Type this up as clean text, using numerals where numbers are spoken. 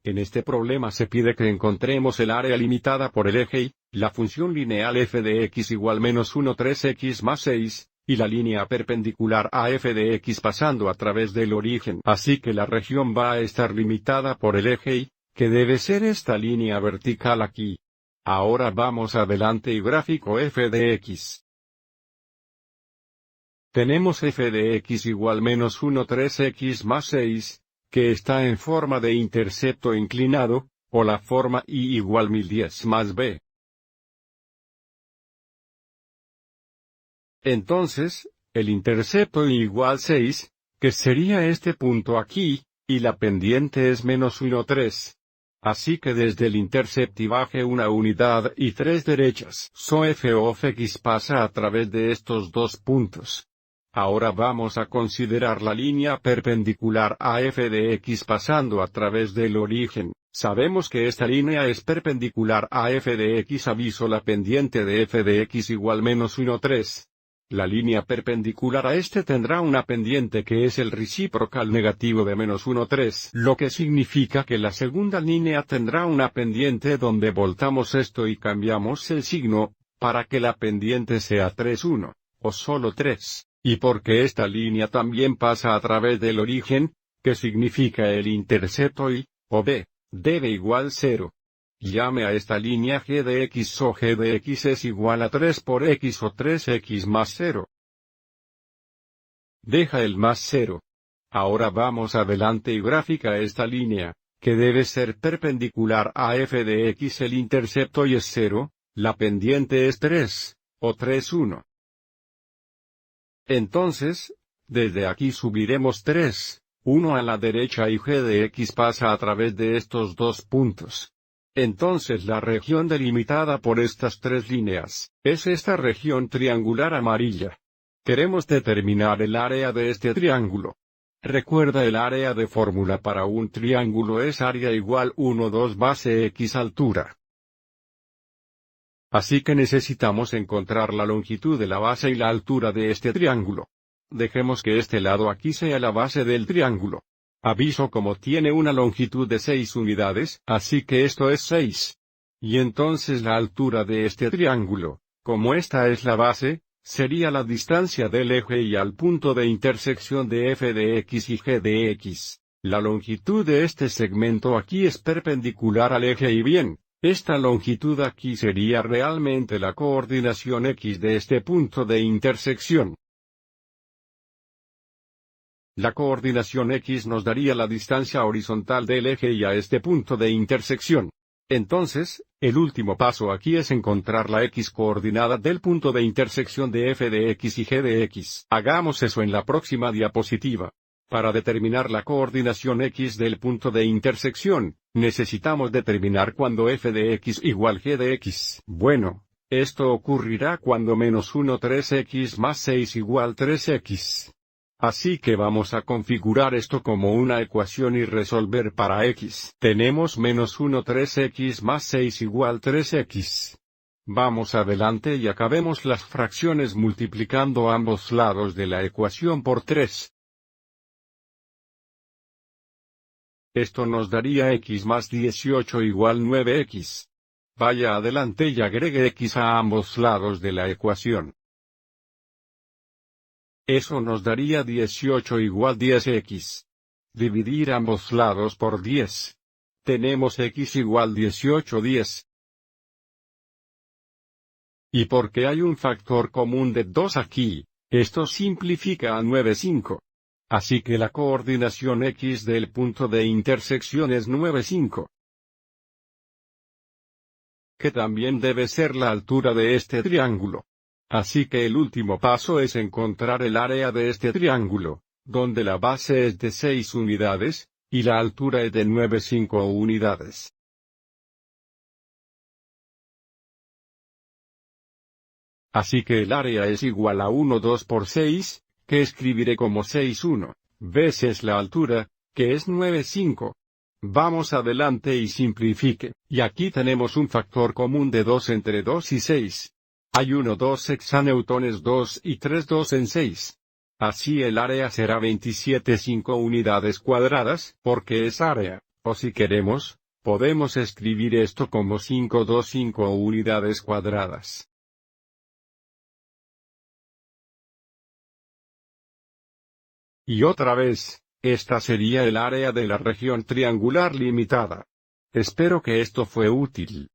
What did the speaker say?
En este problema se pide que encontremos el área limitada por el eje y, la función lineal f de x igual menos 1 3x más 6, y la línea perpendicular a f de x pasando a través del origen. Así que la región va a estar limitada por el eje y, que debe ser esta línea vertical aquí. Ahora vamos adelante y gráfico f de x. Tenemos f de x igual menos 1 3x más 6, que está en forma de intercepto inclinado, o la forma y igual 1010 más b. Entonces, el intercepto igual 6, que sería este punto aquí, y la pendiente es menos 1 3. Así que desde el intercepto baje una unidad y 3 derechas. So f of x pasa a través de estos dos puntos. Ahora vamos a considerar la línea perpendicular a f de x pasando a través del origen. Sabemos que esta línea es perpendicular a f de x. Aviso la pendiente de f de x igual menos 1 3. La línea perpendicular a este tendrá una pendiente que es el reciprocal negativo de menos 1 3. Lo que significa que la segunda línea tendrá una pendiente donde voltamos esto y cambiamos el signo, para que la pendiente sea 3 1, o solo 3. Y porque esta línea también pasa a través del origen, que significa el intercepto y, o b, debe igual 0. Llame a esta línea g de x o g de x es igual a 3 por x o 3x más 0. Deja el más 0. Ahora vamos adelante y gráfica esta línea, que debe ser perpendicular a f de x. El intercepto y es 0, la pendiente es 3, o 3 1. Entonces, desde aquí subiremos 3, 1 a la derecha y g de x pasa a través de estos dos puntos. Entonces la región delimitada por estas tres líneas, es esta región triangular amarilla. Queremos determinar el área de este triángulo. Recuerda, el área de fórmula para un triángulo es área igual 1 2 base x altura. Así que necesitamos encontrar la longitud de la base y la altura de este triángulo. Dejemos que este lado aquí sea la base del triángulo. Aviso como tiene una longitud de 6 unidades, así que esto es 6. Y entonces la altura de este triángulo, como esta es la base, sería la distancia del eje y al punto de intersección de f de x y g de x. La longitud de este segmento aquí es perpendicular al eje y bien, esta longitud aquí sería realmente la coordinación x de este punto de intersección. La coordinación x nos daría la distancia horizontal del eje y a este punto de intersección. Entonces, el último paso aquí es encontrar la x coordinada del punto de intersección de f de x y g de x. Hagamos eso en la próxima diapositiva. Para determinar la coordinación x del punto de intersección, necesitamos determinar cuando f de x igual g de x. Bueno, esto ocurrirá cuando menos 1 3x más 6 igual 3x. Así que vamos a configurar esto como una ecuación y resolver para x. Tenemos menos 1 3x más 6 igual 3x. Vamos adelante y acabemos las fracciones multiplicando ambos lados de la ecuación por 3. Esto nos daría x más 18 igual 9x. Vaya adelante y agregue x a ambos lados de la ecuación. Eso nos daría 18 igual 10x. Dividir ambos lados por 10. Tenemos x igual 18 10. Y porque hay un factor común de 2 aquí, esto simplifica a 9 5. Así que la coordinación x del punto de intersección es 9 5. Que también debe ser la altura de este triángulo. Así que el último paso es encontrar el área de este triángulo, donde la base es de 6 unidades, y la altura es de 9 5 unidades. Así que el área es igual a 1 2 por 6, que escribiré como 6 1, veces la altura, que es 9 5. Vamos adelante y simplifique, y aquí tenemos un factor común de 2 entre 2 y 6. Hay 1 2 hexanewtones 2 y 3 2 en 6. Así el área será 27 5 unidades cuadradas, porque es área. O si queremos, podemos escribir esto como 525 unidades cuadradas. Y otra vez, esta sería el área de la región triangular limitada. Espero que esto fue útil.